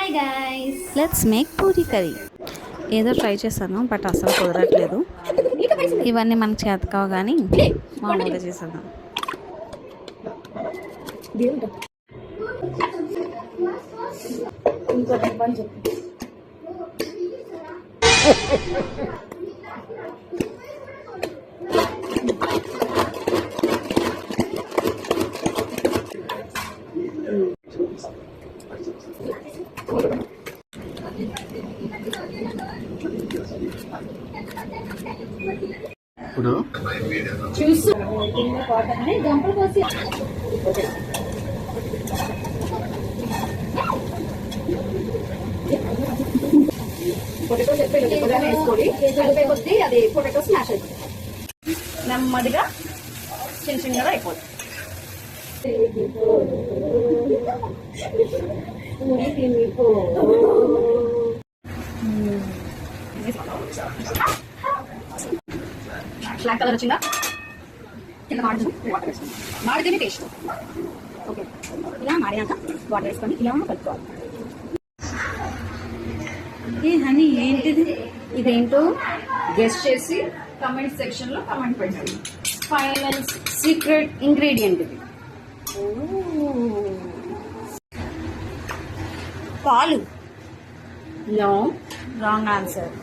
Hi guys, let's make Puri curry. ఏదో try చేశాను but అసలు కుదరట్లేదు. ఇవన్నీ మనకు చేత కావు కానీ మామూలుగా చేసేద్దాం. ఇప్పుడు చూసు గంపలు పోసి పొటాటో వేసుకోండి. కలిపే కొద్దీ అది పొటాటో స్మాష్ అయిపోతుంది. నెమ్మదిగా చిన్న చిన్నగా అయిపోతుంది. బ్లాక్ కలర్ వచ్చిందా? కింద వాటర్ వేసుకోండి. మాడితేనే టేస్ట్. ఓకే, ఇలా మాడినాక వాటర్ వేసుకొని ఇలా కలుపుకోవాలి. హనీ ఏంటిది? ఇదేంటో గెస్ట్ చేసి కమెంట్ సెక్షన్ లో కమెంట్ పెట్టండి. ఫైనల్ సీక్రెట్ ఇంగ్రీడియంట్ ఇది. పాలు. No, wrong answer.